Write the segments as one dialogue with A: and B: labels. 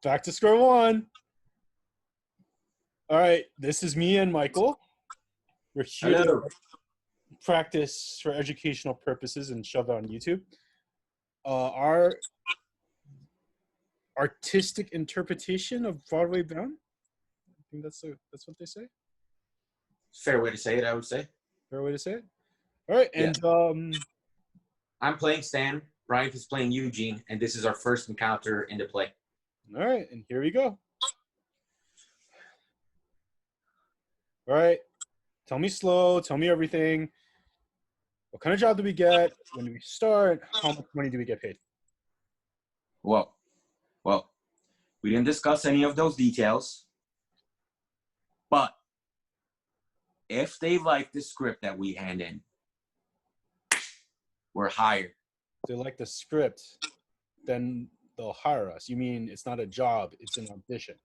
A: Back to square one. All right, this is me and Michael. We're here to
B: Hello.
A: practice for educational purposes and shove it on YouTube. Our artistic interpretation of Broadway Bound. I think that's what they say.
B: Fair way to say it, I would say.
A: Fair way to say it. All right, and
B: I'm playing Stan. Brian is playing Eugene, and this is our first encounter in the play.
A: all right, and here we go. All right, tell me slow. Tell me everything. What kind of job do we get? When do we start? How much money do we get paid?
B: Well, we didn't discuss any of those details, but if they like the script that we hand in, we're hired.
A: If they like the script, then they'll hire us. You mean it's not a job, it's an audition.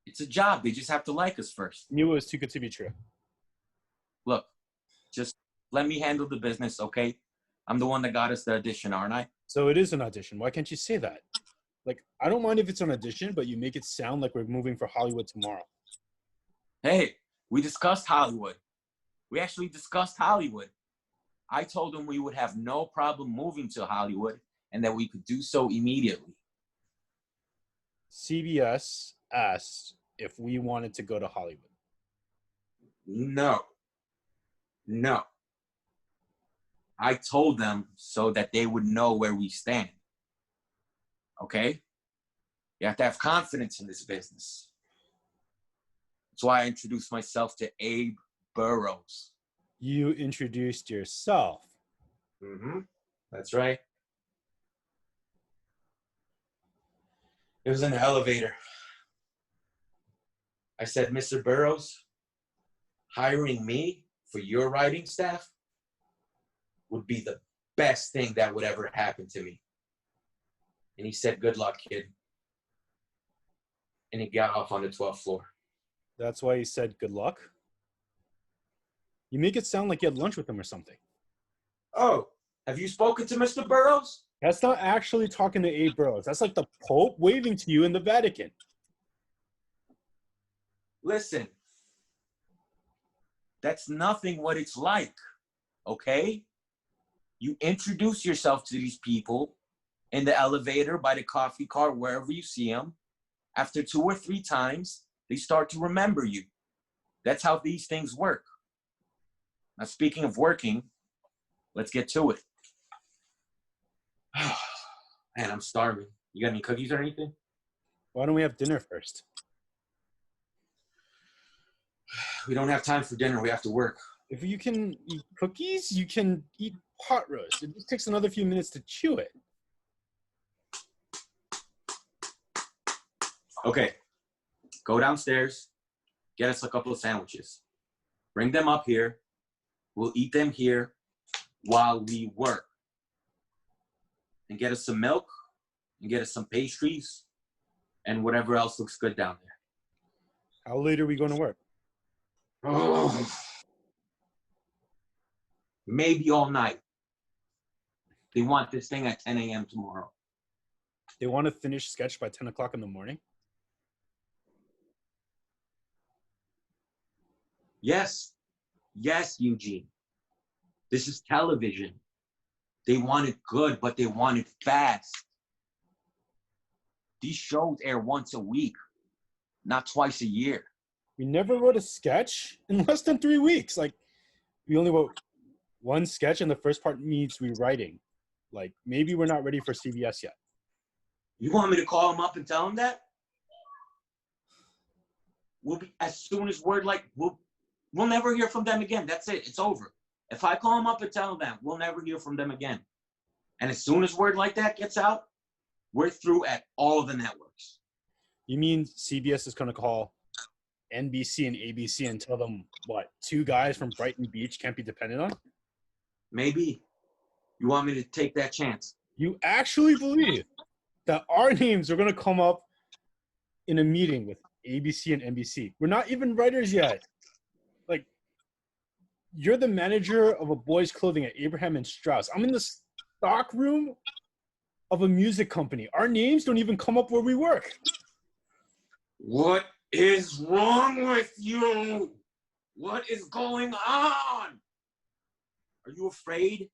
B: It's a job. They just have to like us first.
A: Knew it was too good to be true.
B: Look, just let me handle the business, okay? I'm the one that got us the audition, aren't I?
A: So it is an audition. Why can't you say that? Like, I don't mind if it's an audition, but you make it sound like we're moving for Hollywood tomorrow.
B: Hey, we discussed Hollywood. We actually discussed Hollywood. I told them we would have no problem moving to Hollywood and that we could do so immediately.
A: CBS asked if we wanted to go to Hollywood.
B: No. I told them so that they would know where we stand. Okay? You have to have confidence in this business. That's why I introduced myself to Abe Burrows.
A: You introduced yourself.
B: Mm-hmm. That's right. It was in the elevator. I said, Mr. Burrows, hiring me for your writing staff would be the best thing that would ever happen to me. And he said, good luck, kid. And he got off on the 12th floor.
A: That's why he said good luck. You make it sound like you had lunch with him or something.
B: Oh, have you spoken to Mr. Burrows?
A: That's not actually talking to Abe Burrows. That's like the Pope waving to you in the Vatican.
B: Listen, that's nothing what it's like, okay? You introduce yourself to these people in the elevator, by the coffee cart, wherever you see them. After 2 or 3 times, they start to remember you. That's how these things work. Now, speaking of working, let's get to it. Man, I'm starving. You got any cookies or anything?
A: Why don't we have dinner first?
B: We don't have time for dinner. We have to work.
A: If you can eat cookies, you can eat pot roast. It just takes another few minutes to chew it.
B: Okay, go downstairs, get us a couple of sandwiches. Bring them up here. We'll eat them here while we work. And get us some milk, and get us some pastries, and whatever else looks good down there.
A: How late are we going to work?
B: Oh, maybe all night. They want this thing at 10 a.m. tomorrow.
A: They want to finish sketch by 10 o'clock in the morning?
B: Yes, Eugene. This is television. They want it good, but they want it fast. These shows air once a week, not twice a year.
A: We never wrote a sketch in less than 3 weeks. Like, we only wrote one sketch and the first part needs rewriting. Like, maybe we're not ready for CBS yet.
B: You want me to call them up and tell them that? We'll be, as soon as word we'll never hear from them again. That's it. It's over. If I call them up and tell them, we'll never hear from them again. And as soon as word like that gets out, we're through at all the networks.
A: You mean CBS is going to call NBC and ABC and tell them, what, 2 guys from Brighton Beach can't be depended on?
B: Maybe. You want me to take that chance?
A: You actually believe that our names are going to come up in a meeting with ABC and NBC? We're not even writers yet. Like, you're the manager of a boys' clothing at Abraham and Strauss. I'm in the stock room of a music company. Our names don't even come up where we work.
B: What is wrong with you? What is going on? Are you afraid?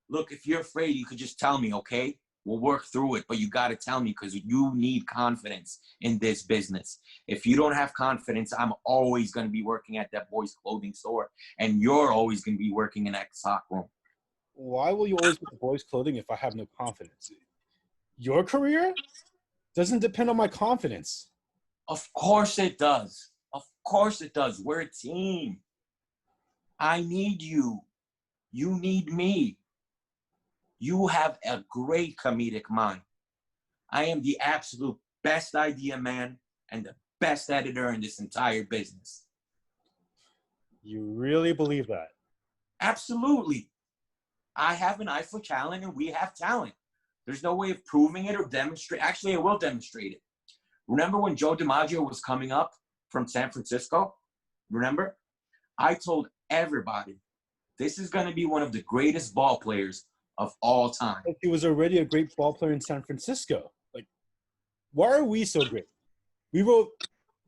B: Look, if you're afraid, you could just tell me, okay? We'll work through it, but you got to tell me because you need confidence in this business. If you don't have confidence, I'm always going to be working at that boys' clothing store, and you're always going to be working in that sock room.
A: Why will you always get the boys' clothing if I have no confidence? Your career doesn't depend on my confidence.
B: Of course it does. Of course it does. We're a team. I need you. You need me. You have a great comedic mind. I am the absolute best idea man and the best editor in this entire business.
A: You really believe that?
B: Absolutely. I have an eye for talent and we have talent. There's no way of proving it or demonstrate. Actually, I will demonstrate it. Remember when Joe DiMaggio was coming up from San Francisco? Remember? I told everybody, this is going to be one of the greatest ball players of all time.
A: He was already a great ball player in San Francisco. Like, why are we so great? We wrote,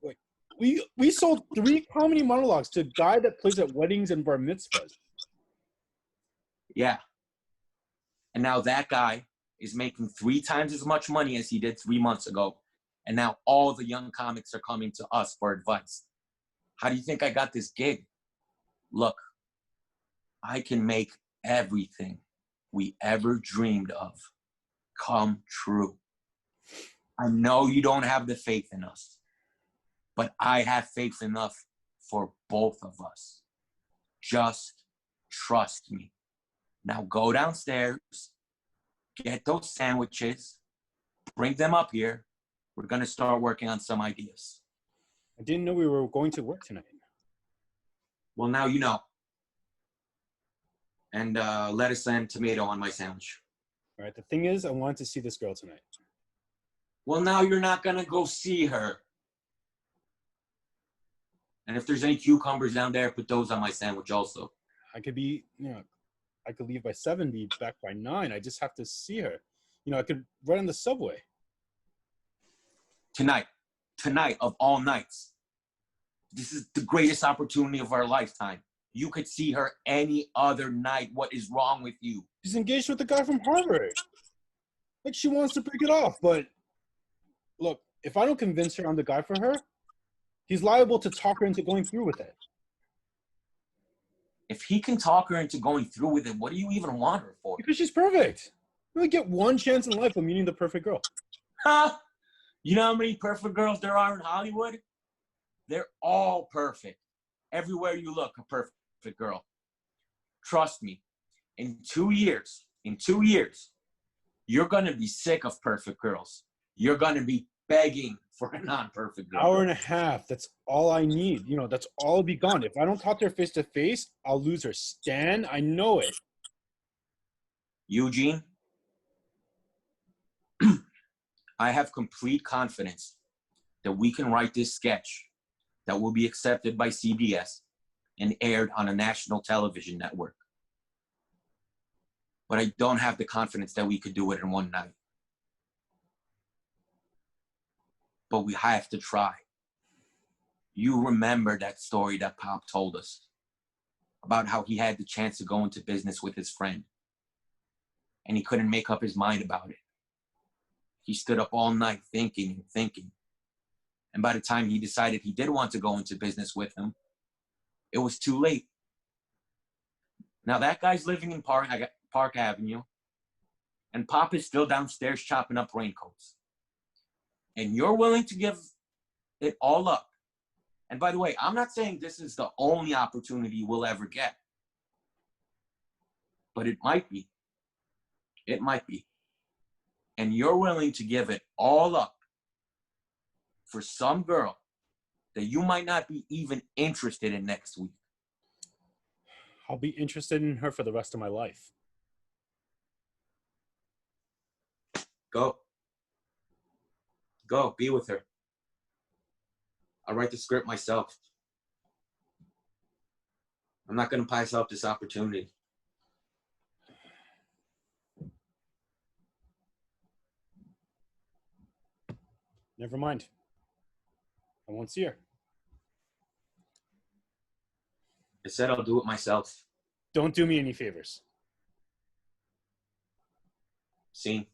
A: like, we sold 3 comedy monologues to a guy that plays at weddings and bar mitzvahs.
B: Yeah. And now that guy is making 3 times as much money as he did 3 months ago. And now all the young comics are coming to us for advice. How do you think I got this gig? Look, I can make everything we ever dreamed of come true. I know you don't have the faith in us, but I have faith enough for both of us. Just trust me. Now go downstairs, get those sandwiches, bring them up here. We're going to start working on some ideas.
A: I didn't know we were going to work tonight.
B: Well, now you know. And lettuce and tomato on my sandwich.
A: All right. The thing is, I wanted to see this girl tonight.
B: Well, now you're not going to go see her. And if there's any cucumbers down there, put those on my sandwich also.
A: I could be, I could leave by 7, be back by 9. I just have to see her. I could run on the subway.
B: Tonight of all nights. This is the greatest opportunity of our lifetime. You could see her any other night. What is wrong with you?
A: She's engaged with the guy from Harvard. Like, she wants to break it off, but look, if I don't convince her I'm the guy for her, he's liable to talk her into going through with it.
B: If he can talk her into going through with it, what do you even want her for?
A: Because she's perfect. You only get one chance in life of meeting the perfect girl.
B: Huh? You know how many perfect girls there are in Hollywood? They're all perfect. Everywhere you look, a perfect girl. Trust me, in 2 years, you're going to be sick of perfect girls. You're going to be begging for a non-perfect girl.
A: Hour and a half, that's all I need. That's all will be gone. If I don't talk to her face to face, I'll lose her. Stan, I know it.
B: Eugene, I have complete confidence that we can write this sketch that will be accepted by CBS and aired on a national television network. But I don't have the confidence that we could do it in one night. But we have to try. You remember that story that Pop told us about how he had the chance to go into business with his friend and he couldn't make up his mind about it. He stood up all night thinking and thinking. And by the time he decided he did want to go into business with him, it was too late. Now that guy's living in Park Avenue, and Pop is still downstairs chopping up raincoats. And you're willing to give it all up. And by the way, I'm not saying this is the only opportunity we'll ever get. But it might be. It might be. And you're willing to give it all up for some girl that you might not be even interested in next week.
A: I'll be interested in her for the rest of my life.
B: Go. Go, be with her. I'll write the script myself. I'm not going to pass up this opportunity.
A: Never mind. I won't see her.
B: I said I'll do it myself.
A: Don't do me any favors.
B: See?